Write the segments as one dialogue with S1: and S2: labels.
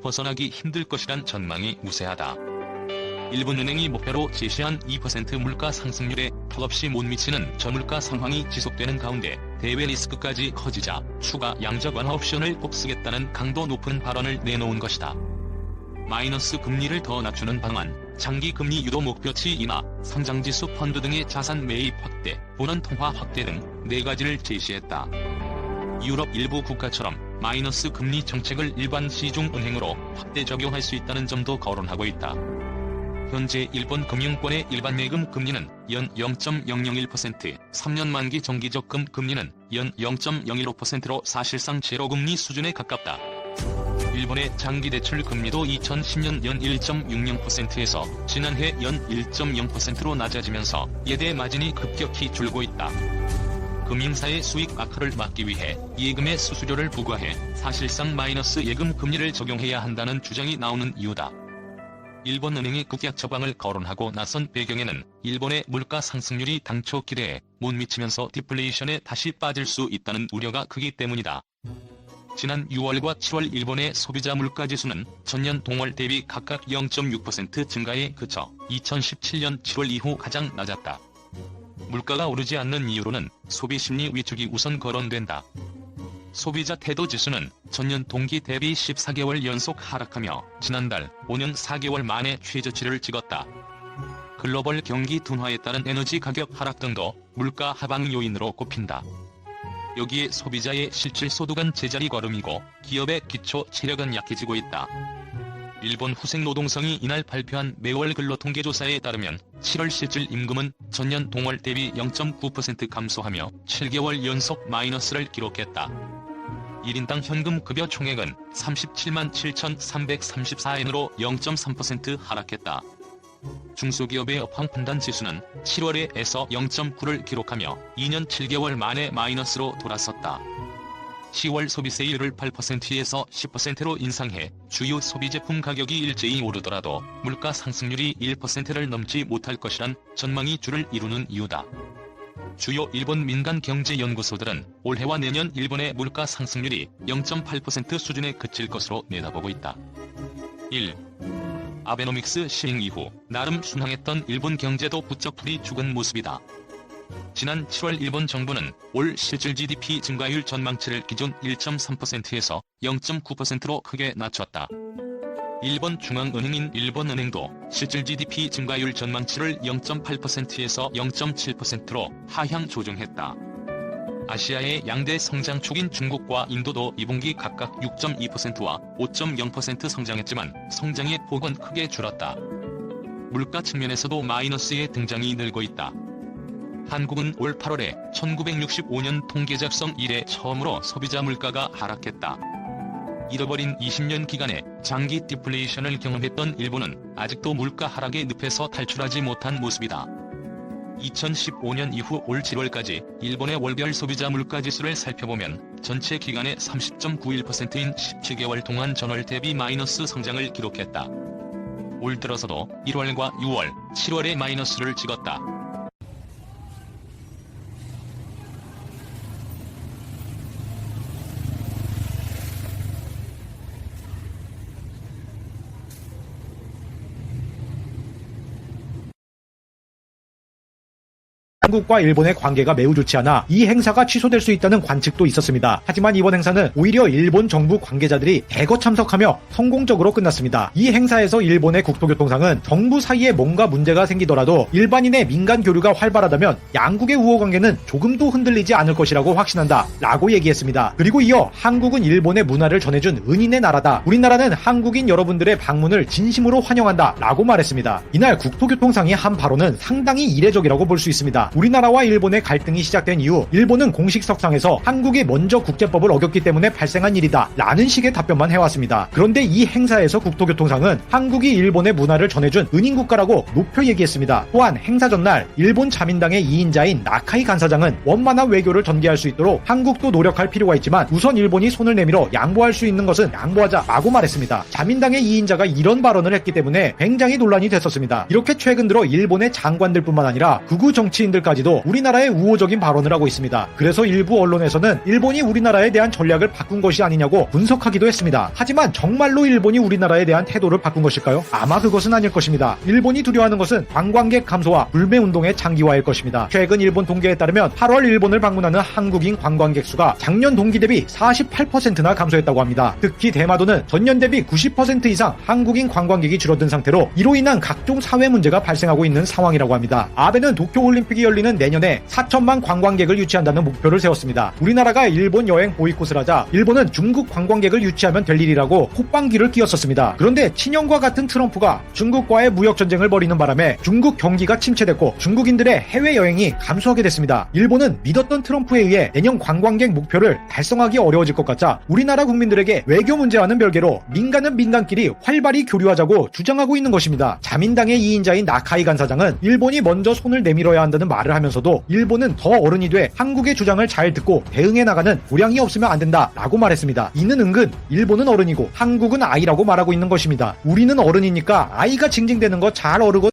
S1: 벗어나기 힘들 것이란 전망이 우세하다. 일본은행이 목표로 제시한 2% 물가 상승률에 턱없이 못 미치는 저물가 상황이 지속되는 가운데 대외 리스크까지 커지자 추가 양적 완화 옵션을 꼭 쓰겠다는 강도 높은 발언을 내놓은 것이다. 마이너스 금리를 더 낮추는 방안, 장기 금리 유도 목표치 인하, 성장지수 펀드 등의 자산 매입 확대, 본원 통화 확대 등 4가지를 제시했다. 유럽 일부 국가처럼 마이너스 금리 정책을 일반 시중은행으로 확대 적용할 수 있다는 점도 거론하고 있다. 현재 일본 금융권의 일반 예금 금리는 연 0.001%, 3년 만기 정기적금 금리는 연 0.015%로 사실상 제로금리 수준에 가깝다. 일본의 장기 대출 금리도 2010년 연 1.60%에서 지난해 연 1.0%로 낮아지면서 예대 마진이 급격히 줄고 있다. 금융사의 수익 악화를 막기 위해 예금의 수수료를 부과해 사실상 마이너스 예금 금리를 적용해야 한다는 주장이 나오는 이유다. 일본은행이 국약 처방을 거론하고 나선 배경에는 일본의 물가 상승률이 당초 기대에 못 미치면서 디플레이션에 다시 빠질 수 있다는 우려가 크기 때문이다. 지난 6월과 7월 일본의 소비자 물가지수는 전년 동월 대비 각각 0.6% 증가에 그쳐 2017년 7월 이후 가장 낮았다. 물가가 오르지 않는 이유로는 소비심리 위축이 우선 거론된다. 소비자 태도지수는 전년 동기 대비 14개월 연속 하락하며 지난달 5년 4개월 만에 최저치를 찍었다. 글로벌 경기 둔화에 따른 에너지 가격 하락 등도 물가 하방 요인으로 꼽힌다. 여기에 소비자의 실질 소득은 제자리 걸음이고 기업의 기초 체력은 약해지고 있다. 일본 후생노동성이 이날 발표한 매월 근로통계조사에 따르면 7월 실질 임금은 전년 동월 대비 0.9% 감소하며 7개월 연속 마이너스를 기록했다. 1인당 현금 급여 총액은 37만 7,334엔으로 0.3% 하락했다. 중소기업의 업황 판단 지수는 7월에서 0.9를 기록하며 2년 7개월 만에 마이너스로 돌아섰다. 10월 소비세율을 8%에서 10%로 인상해 주요 소비제품 가격이 일제히 오르더라도 물가 상승률이 1%를 넘지 못할 것이란 전망이 주를 이루는 이유다. 주요 일본 민간 경제연구소들은 올해와 내년 일본의 물가 상승률이 0.8% 수준에 그칠 것으로 내다보고 있다. 1. 아베노믹스 시행 이후 나름 순항했던 일본 경제도 부쩍 풀이 죽은 모습이다. 지난 7월 일본 정부는 올 실질 GDP 증가율 전망치를 기존 1.3%에서 0.9%로 크게 낮췄다. 일본 중앙은행인 일본은행도 실질 GDP 증가율 전망치를 0.8%에서 0.7%로 하향 조정했다. 아시아의 양대 성장축인 중국과 인도도 2분기 각각 6.2%와 5.0% 성장했지만 성장의 폭은 크게 줄었다. 물가 측면에서도 마이너스의 등장이 늘고 있다. 한국은 올 8월에 1965년 통계 작성 이래 처음으로 소비자 물가가 하락했다. 잃어버린 20년 기간에 장기 디플레이션을 경험했던 일본은 아직도 물가 하락의 늪에서 탈출하지 못한 모습이다. 2015년 이후 올 7월까지 일본의 월별 소비자 물가지수를 살펴보면 전체 기간의 30.91%인 17개월 동안 전월 대비 마이너스 성장을 기록했다. 올 들어서도 1월과 6월, 7월에 마이너스를 찍었다.
S2: 한국과 일본의 관계가 매우 좋지 않아 이 행사가 취소될 수 있다는 관측도 있었습니다. 하지만 이번 행사는 오히려 일본 정부 관계자들이 대거 참석하며 성공적으로 끝났습니다. 이 행사에서 일본의 국토교통상은 정부 사이에 뭔가 문제가 생기더라도 일반인의 민간 교류가 활발하다면 양국의 우호관계는 조금도 흔들리지 않을 것이라고 확신한다 라고 얘기했습니다. 그리고 이어 한국은 일본의 문화를 전해준 은인의 나라다. 우리나라는 한국인 여러분들의 방문을 진심으로 환영한다 라고 말했습니다. 이날 국토교통상의 한 발언은 상당히 이례적이라고 볼 수 있습니다. 우리나라와 일본의 갈등이 시작된 이후 일본은 공식 석상에서 한국이 먼저 국제법을 어겼기 때문에 발생한 일이다 라는 식의 답변만 해왔습니다. 그런데 이 행사에서 국토교통상은 한국이 일본의 문화를 전해준 은인국가라고 높여 얘기했습니다. 또한 행사 전날 일본 자민당의 2인자인 나카이 간사장은 원만한 외교를 전개할 수 있도록 한국도 노력할 필요가 있지만 우선 일본이 손을 내밀어 양보할 수 있는 것은 양보하자 라고 말했습니다. 자민당의 2인자가 이런 발언을 했기 때문에 굉장히 논란이 됐었습니다. 이렇게 최근 들어 일본의 장관들뿐만 아니라 극우 정치인들 선수들까지도 우리나라의 우호적인 발언을 하고 있습니다. 그래서 일부 언론에서는 일본이 우리나라에 대한 전략을 바꾼 것이 아니냐고 분석하기도 했습니다. 하지만 정말로 일본이 우리나라에 대한 태도를 바꾼 것일까요? 아마 그것은 아닐 것입니다. 일본이 두려워하는 것은 관광객 감소와 불매 운동의 장기화일 것입니다. 최근 일본 통계에 따르면 8월 일본을 방문하는 한국인 관광객 수가 작년 동기 대비 48%나 감소했다고 합니다. 특히 대마도는 전년 대비 90% 이상 한국인 관광객이 줄어든 상태로 이로 인한 각종 사회 문제가 발생하고 있는 상황이라고 합니다. 아베는 도쿄올림픽이 열리는 내년에 4천만 관광객을 유치한다는 목표를 세웠습니다. 우리나라가 일본 여행 보이콧을 하자 일본은 중국 관광객을 유치하면 될 일이라고 콧방귀를 뀌었었습니다. 그런데 친형과 같은 트럼프가 중국과의 무역 전쟁을 벌이는 바람에 중국 경기가 침체됐고 중국인들의 해외여행이 감소하게 됐습니다. 일본은 믿었던 트럼프에 의해 내년 관광객 목표를 달성하기 어려워질 것 같자 우리나라 국민들에게 외교 문제와는 별개로 민간은 민간끼리 활발히 교류하자고 주장하고 있는 것입니다. 자민당의 2인자인 나카이 간사장은 일본이 먼저 손을 내밀어야 한다는 말을 하면서도 일본은 더 어른이 돼 한국의 주장을 잘 듣고 대응해 나가는 도량이 없으면 안 된다 라고 말했습니다. 이는 은근 일본은 어른이고 한국은 아이라고 말하고 있는 것입니다. 우리는 어른이니까 아이가 징징대는 거 잘 어르고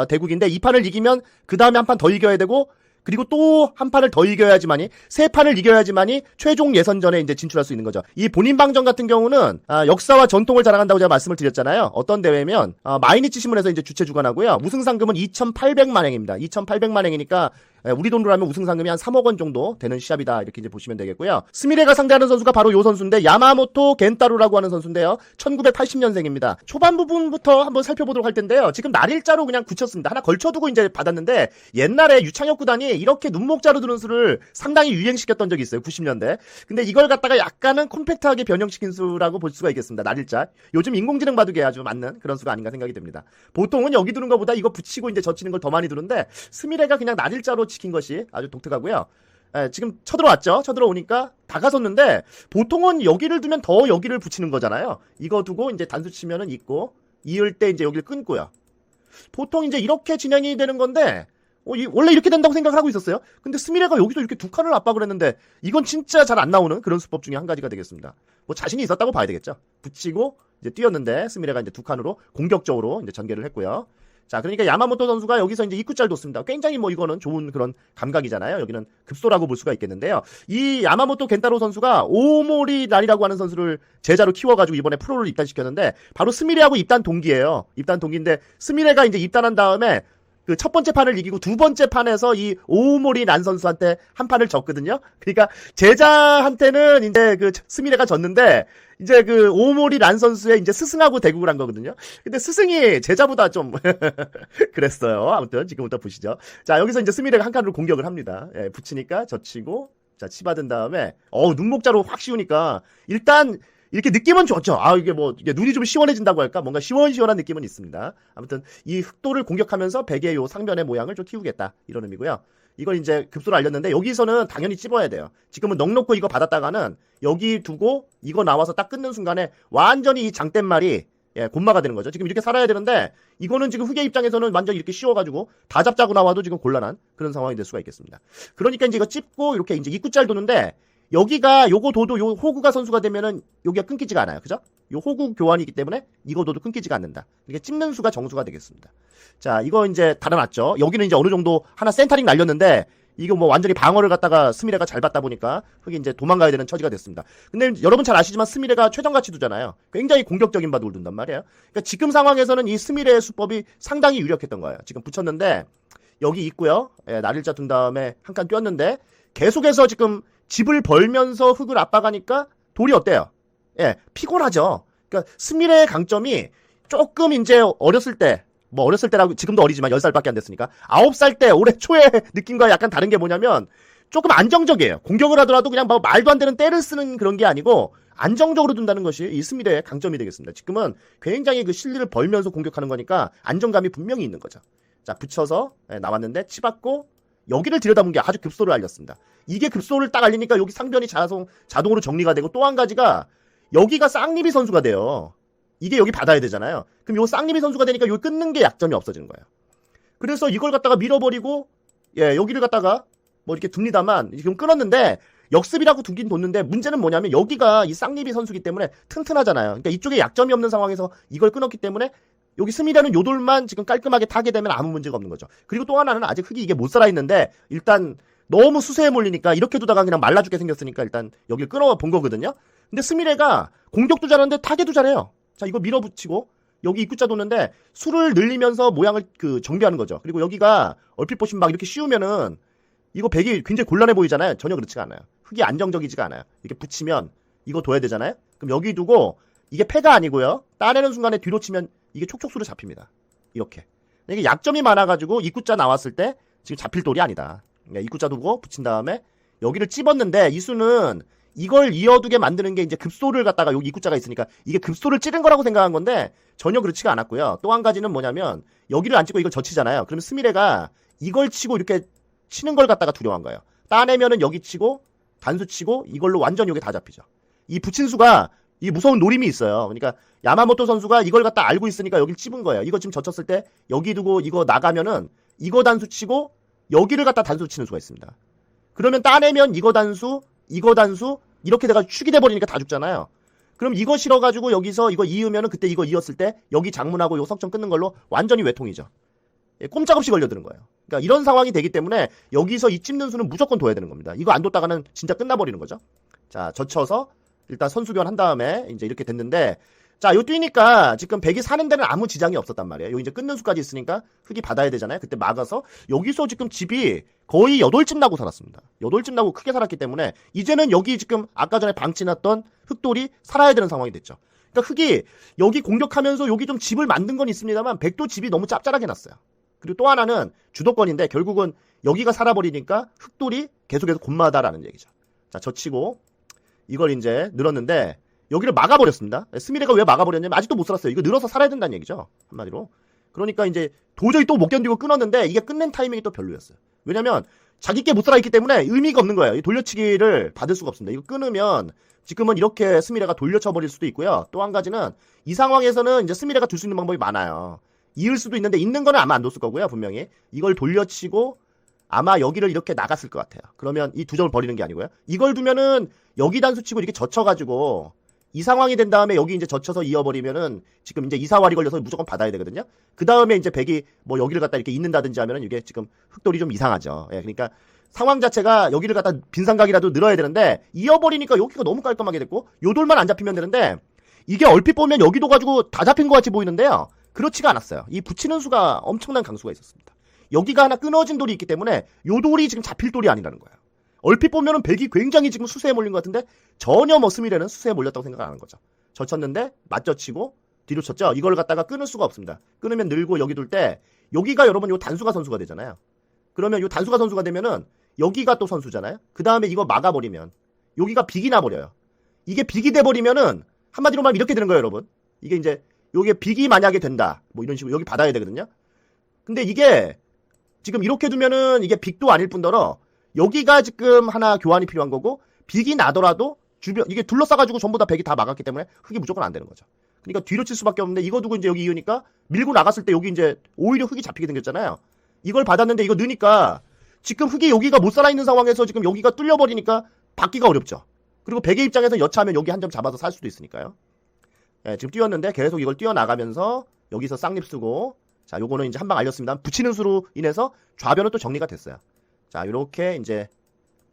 S3: 대국인데 이 판을 이기면 그 다음에 한 판 더 이겨야 되고 그리고 또 한 판을 더 이겨야지만이 세 판을 이겨야지만이 최종 예선전에 이제 진출할 수 있는 거죠. 이 본인 방정 같은 경우는 역사와 전통을 자랑한다고 제가 말씀을 드렸잖아요. 어떤 대회면 마이니치 신문에서 이제 주최 주관하고요. 우승 상금은 2,800만 행입니다. 2,800만 행이니까 우리 돈으로 하면 우승 상금이 한 3억 원 정도 되는 시합이다. 이렇게 이제 보시면 되겠고요. 스미레가 상대하는 선수가 바로 요 선수인데 야마모토 겐타로라고 하는 선수인데요. 1980년생입니다. 초반 부분부터 한번 살펴보도록 할 텐데요. 지금 날일자로 그냥 굳혔습니다. 하나 걸쳐두고 이제 받았는데 옛날에 유창혁 구단이 이렇게 눈목자로 두는 수를 상당히 유행시켰던 적이 있어요. 90년대. 근데 이걸 갖다가 약간은 콤팩트하게 변형시킨 수라고 볼 수가 있겠습니다. 날일자. 요즘 인공지능 바둑에 아주 맞는 그런 수가 아닌가 생각이 됩니다. 보통은 여기 두는 것보다 이거 붙이고 이제 젖히는 걸 더 많이 두는데 스미레가 그냥 날일자로 지킨 것이 아주 독특하고요. 지금 쳐들어왔죠. 쳐들어오니까 다가섰는데 보통은 여기를 두면 더 여기를 붙이는 거잖아요. 이거 두고 이제 단수 치면은 있고 이을 때 이제 여기를 끊고요. 보통 이제 이렇게 진행이 되는 건데 원래 이렇게 된다고 생각을 하고 있었어요. 근데 스미레가 여기서 이렇게 두 칸을 압박을 했는데 이건 진짜 잘 안 나오는 그런 수법 중에 한 가지가 되겠습니다. 뭐 자신이 있었다고 봐야 되겠죠. 붙이고 이제 뛰었는데 스미레가 이제 두 칸으로 공격적으로 이제 전개를 했고요. 자, 그러니까 야마모토 선수가 여기서 이제 입구짤 뒀습니다. 굉장히 뭐 이거는 좋은 그런 감각이잖아요. 여기는 급소라고 볼 수가 있겠는데요. 이 야마모토 겐타로 선수가 오모리 날이라고 하는 선수를 제자로 키워가지고 이번에 프로를 입단시켰는데 바로 스미레하고 입단 동기예요. 입단 동기인데 스미레가 이제 입단한 다음에 그 첫 번째 판을 이기고 두 번째 판에서 이 오모리 난 선수한테 한 판을 졌거든요. 그러니까 제자한테는 이제 그 스미레가 졌는데 이제 그 오모리 란 선수의 이제 스승하고 대국을 한 거거든요. 근데 스승이 제자보다 좀 그랬어요. 아무튼 지금부터 보시죠. 자, 여기서 이제 스미레가 한 칸으로 공격을 합니다. 예, 붙이니까 젖히고 자, 치받은 다음에 눈목자로 확 씌우니까 일단 이렇게 느낌은 좋죠. 이게 뭐, 이게 눈이 좀 시원해진다고 할까? 뭔가 시원시원한 느낌은 있습니다. 아무튼, 이 흑도를 공격하면서 베개의 요 상변의 모양을 좀 키우겠다. 이런 의미고요. 이걸 이제 급소를 알렸는데, 여기서는 당연히 찝어야 돼요. 지금은 넉넉고 이거 받았다가는, 여기 두고, 이거 나와서 딱 끊는 순간에, 완전히 이 장뗏말이, 곤마가 되는 거죠. 지금 이렇게 살아야 되는데, 이거는 지금 흑의 입장에서는 완전 이렇게 씌워가지고, 다 잡자고 나와도 지금 곤란한 그런 상황이 될 수가 있겠습니다. 그러니까 이제 이거 찝고, 이렇게 이제 입구짤 도는데, 여기가 요거 도도 요 호구가 선수가 되면은 여기가 끊기지가 않아요. 그죠? 요 호구 교환이기 때문에 이거 도도 끊기지가 않는다. 이게 찝는 수가 정수가 되겠습니다. 자, 이거 이제 달아놨죠. 여기는 이제 어느 정도 하나 센터링 날렸는데 이거 뭐 완전히 방어를 갖다가 스미레가 잘 받다 보니까 흑이 이제 도망가야 되는 처지가 됐습니다. 근데 여러분 잘 아시지만 스미레가 최정가치 두잖아요. 굉장히 공격적인 바둑을 둔단 말이에요. 그러니까 지금 상황에서는 이 스미레의 수법이 상당히 유력했던 거예요. 지금 붙였는데 여기 있고요. 날일자 둔 다음에 한 칸 뛰었는데 계속해서 지금 집을 벌면서 흑을 압박하니까 돌이 어때요? 피곤하죠. 그러니까 스미레의 강점이 조금 이제 어렸을 때, 뭐 어렸을 때라고 지금도 어리지만 10살밖에 안 됐으니까 9살 때 올해 초의 느낌과 약간 다른 게 뭐냐면 조금 안정적이에요. 공격을 하더라도 그냥 뭐 말도 안 되는 때를 쓰는 그런 게 아니고 안정적으로 둔다는 것이 이 스미레의 강점이 되겠습니다. 지금은 굉장히 그 실리를 벌면서 공격하는 거니까 안정감이 분명히 있는 거죠. 자, 붙여서 나왔는데 치받고 여기를 들여다본 게 아주 급소를 알렸습니다. 이게 급소를 딱 알리니까 여기 상변이 자동으로 정리가 되고 또 한 가지가 여기가 쌍리비 선수가 돼요. 이게 여기 받아야 되잖아요. 그럼 요 쌍리비 선수가 되니까 여기 끊는 게 약점이 없어지는 거예요. 그래서 이걸 갖다가 밀어버리고 여기를 갖다가 뭐 이렇게 둡니다만 지금 끊었는데 역습이라고 두긴 뒀는데 문제는 뭐냐면 여기가 이 쌍리비 선수기 때문에 튼튼하잖아요. 그러니까 이쪽에 약점이 없는 상황에서 이걸 끊었기 때문에 여기 스미레는 요 돌만 지금 깔끔하게 타게 되면 아무 문제가 없는 거죠. 그리고 또 하나는 아직 흙이 이게 못 살아있는데 일단 너무 수세에 몰리니까 이렇게 두다가 그냥 말라 죽게 생겼으니까 일단 여기를 끊어본 거거든요. 근데 스미레가 공격도 잘하는데 타개도 잘해요. 자, 이거 밀어붙이고 여기 입구자 도는데 수를 늘리면서 모양을 정비하는 거죠. 그리고 여기가 얼핏 보시면 막 이렇게 씌우면은 이거 백이 굉장히 곤란해 보이잖아요. 전혀 그렇지가 않아요. 흙이 안정적이지가 않아요. 이렇게 붙이면 이거 둬야 되잖아요. 그럼 여기 두고 이게 패가 아니고요. 따내는 순간에 뒤로 치면 이게 촉촉수로 잡힙니다. 이렇게. 이게 약점이 많아가지고 입구자 나왔을 때 지금 잡힐 돌이 아니다. 그러니까 입구자 두고 붙인 다음에 여기를 찝었는데 이 수는 이걸 이어두게 만드는 게 이제 급소를 갖다가 여기 입구자가 있으니까 이게 급소를 찌른 거라고 생각한 건데 전혀 그렇지가 않았고요. 또 한 가지는 뭐냐면 여기를 안 치고 이걸 젖히잖아요. 그러면 스미레가 이걸 치고 이렇게 치는 걸 갖다가 두려워한 거예요. 따내면은 여기 치고 단수 치고 이걸로 완전 여기 다 잡히죠. 이 붙인 수가 이 무서운 노림이 있어요. 그러니까 야마모토 선수가 이걸 갖다 알고 있으니까 여기를 찝은 거예요. 이거 지금 젖혔을 때 여기 두고 이거 나가면은 이거 단수 치고 여기를 갖다 단수 치는 수가 있습니다. 그러면 따내면 이거 단수 이렇게 돼가지고 축이 돼버리니까 다 죽잖아요. 그럼 이거 실어가지고 여기서 이거 이으면은 그때 이거 이었을 때 여기 장문하고 요 석점 끊는 걸로 완전히 외통이죠. 꼼짝없이 걸려드는 거예요. 그러니까 이런 상황이 되기 때문에 여기서 이 찝는 수는 무조건 둬야 되는 겁니다. 이거 안 뒀다가는 진짜 끝나버리는 거죠. 자, 젖혀서 일단 선수 교환한 다음에 이제 이렇게 됐는데 자, 요 뛰니까 지금 백이 사는 데는 아무 지장이 없었단 말이에요. 요 이제 끊는 수까지 있으니까 흙이 받아야 되잖아요. 그때 막아서 여기서 지금 집이 거의 8집 나고 살았습니다. 8집 나고 크게 살았기 때문에 이제는 여기 지금 아까 전에 방치났던 흙돌이 살아야 되는 상황이 됐죠. 그러니까 흙이 여기 공격하면서 여기 좀 집을 만든 건 있습니다만 백도 집이 너무 짭짤하게 났어요. 그리고 또 하나는 주도권인데 결국은 여기가 살아버리니까 흙돌이 계속해서 곤마다라는 얘기죠. 자, 젖히고 이걸 이제 늘었는데 여기를 막아버렸습니다. 스미레가 왜 막아버렸냐면 아직도 못 살았어요. 이거 늘어서 살아야 된다는 얘기죠. 한마디로. 그러니까 이제 도저히 또 못 견디고 끊었는데 이게 끝낸 타이밍이 또 별로였어요. 왜냐면 자기께 못 살아있기 때문에 의미가 없는 거예요. 이 돌려치기를 받을 수가 없습니다. 이거 끊으면 지금은 이렇게 스미레가 돌려쳐버릴 수도 있고요. 또 한 가지는 이 상황에서는 이제 스미레가 둘 수 있는 방법이 많아요. 이을 수도 있는데 있는 거는 아마 안 뒀을 거고요. 분명히. 이걸 돌려치고 아마 여기를 이렇게 나갔을 것 같아요. 그러면 이 두 점을 버리는 게 아니고요. 이걸 두면은 여기 단수 치고 이렇게 젖혀가지고 이 상황이 된 다음에 여기 이제 젖혀서 이어버리면은 지금 이제 이사활이 걸려서 무조건 받아야 되거든요. 그 다음에 이제 백이 뭐 여기를 갖다 이렇게 잇는다든지 하면은 이게 지금 흙돌이 좀 이상하죠. 예, 그러니까 상황 자체가 여기를 갖다 빈상각이라도 늘어야 되는데 이어버리니까 여기가 너무 깔끔하게 됐고 요 돌만 안 잡히면 되는데 이게 얼핏 보면 여기도 가지고 다 잡힌 것 같이 보이는데요. 그렇지가 않았어요. 이 붙이는 수가 엄청난 강수가 있었습니다. 여기가 하나 끊어진 돌이 있기 때문에 요 돌이 지금 잡힐 돌이 아니라는 거예요. 얼핏 보면은 백이 굉장히 지금 수세에 몰린 것 같은데 전혀 뭐 스미레는 수세에 몰렸다고 생각 안 하는 거죠. 젖혔는데 맞젖히고 뒤로 쳤죠. 이걸 갖다가 끊을 수가 없습니다. 끊으면 늘고 여기 둘 때 여기가 여러분 요 단수가 선수가 되잖아요. 그러면 요 단수가 선수가 되면은 여기가 또 선수잖아요. 그 다음에 이거 막아버리면 여기가 빅이 나버려요. 이게 빅이 돼버리면은 한마디로 말하면 이렇게 되는 거예요, 여러분. 이게 이제 요게 빅이 만약에 된다. 뭐 이런 식으로 여기 받아야 되거든요. 근데 이게 지금 이렇게 두면은 이게 빅도 아닐 뿐더러 여기가 지금 하나 교환이 필요한 거고 빅이 나더라도 주변 이게 둘러싸가지고 전부 다 백이 다 막았기 때문에 흙이 무조건 안 되는 거죠. 그러니까 뒤로 칠 수밖에 없는데 이거 두고 이제 여기 이으니까 밀고 나갔을 때 여기 이제 오히려 흙이 잡히게 생겼잖아요. 이걸 받았는데 이거 넣으니까 지금 흙이 여기가 못 살아있는 상황에서 지금 여기가 뚫려버리니까 받기가 어렵죠. 그리고 백의 입장에서 여차하면 여기 한 점 잡아서 살 수도 있으니까요. 예, 지금 뛰었는데 계속 이걸 뛰어나가면서 여기서 쌍립 쓰고 자, 요거는 이제 한 방 알렸습니다. 붙이는 수로 인해서 좌변은 또 정리가 됐어요. 자, 요렇게 이제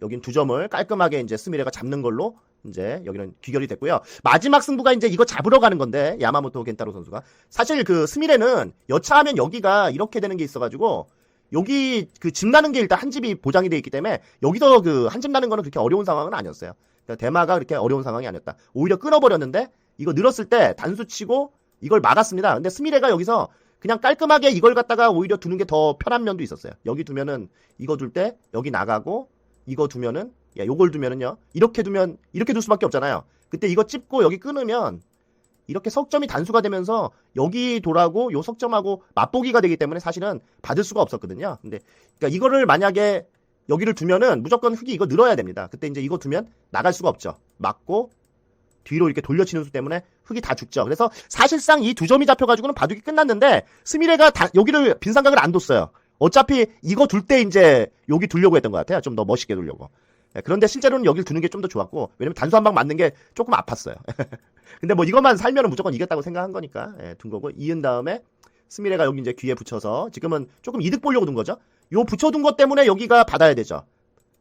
S3: 여긴 두 점을 깔끔하게 이제 스미레가 잡는 걸로 이제 여기는 귀결이 됐고요. 마지막 승부가 이제 이거 잡으러 가는 건데 야마모토 겐타로 선수가 사실 그 스미레는 여차하면 여기가 이렇게 되는 게 있어가지고 여기 그 집 나는 게 일단 한 집이 보장이 돼 있기 때문에 여기서 그 한 집 나는 거는 그렇게 어려운 상황은 아니었어요. 그러니까 대마가 그렇게 어려운 상황이 아니었다. 오히려 끊어버렸는데 이거 늘었을 때 단수 치고 이걸 막았습니다. 근데 스미레가 여기서 그냥 깔끔하게 이걸 갖다가 오히려 두는 게 더 편한 면도 있었어요. 여기 두면은 이거 둘 때 여기 나가고 이거 두면은 요걸 두면은요 이렇게 두면 이렇게 둘 수밖에 없잖아요. 그때 이거 찝고 여기 끊으면 이렇게 석점이 단수가 되면서 여기 돌하고 요 석점하고 맞보기가 되기 때문에 사실은 받을 수가 없었거든요. 근데 그러니까 이거를 만약에 여기를 두면은 무조건 흙이 이거 늘어야 됩니다. 그때 이제 이거 두면 나갈 수가 없죠. 맞고 뒤로 이렇게 돌려치는 수 때문에 흙이 다 죽죠. 그래서 사실상 이 두 점이 잡혀가지고는 바둑이 끝났는데 스미레가 여기를 빈상각을 안 뒀어요. 어차피 이거 둘 때 이제 여기 두려고 했던 것 같아요. 좀 더 멋있게 두려고. 그런데 실제로는 여길 두는 게 좀 더 좋았고, 왜냐면 단수 한 방 맞는 게 조금 아팠어요. 근데 뭐 이것만 살면은 무조건 이겼다고 생각한 거니까 둔 거고, 이은 다음에 스미레가 여기 이제 귀에 붙여서 지금은 조금 이득 보려고 둔 거죠. 요 붙여둔 것 때문에 여기가 받아야 되죠.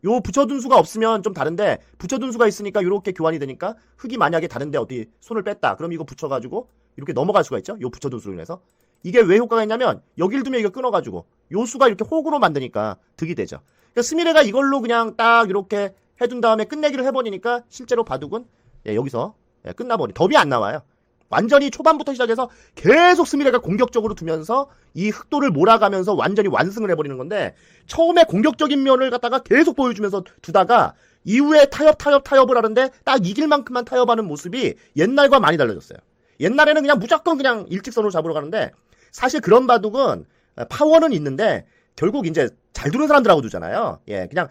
S3: 요 붙여둔 수가 없으면 좀 다른데, 붙여둔 수가 있으니까 요렇게 교환이 되니까, 흙이 만약에 다른데 어디 손을 뺐다 그럼 이거 붙여가지고 이렇게 넘어갈 수가 있죠. 요 붙여둔 수로 인해서. 이게 왜 효과가 있냐면 여길 두면 이거 끊어가지고 요 수가 이렇게 호구로 만드니까 득이 되죠. 그러니까 스미레가 이걸로 그냥 딱 이렇게 해둔 다음에 끝내기를 해버리니까 실제로 바둑은 여기서 끝나버리. 덥이 안 나와요. 완전히 초반부터 시작해서 계속 스미레가 공격적으로 두면서 이 흑도를 몰아가면서 완전히 완승을 해버리는 건데, 처음에 공격적인 면을 갖다가 계속 보여주면서 두다가 이후에 타협을 하는데 딱 이길 만큼만 타협하는 모습이 옛날과 많이 달라졌어요. 옛날에는 그냥 무조건 그냥 일직선으로 잡으러 가는데, 사실 그런 바둑은 파워는 있는데 결국 이제 잘 두는 사람들하고 두잖아요. 그냥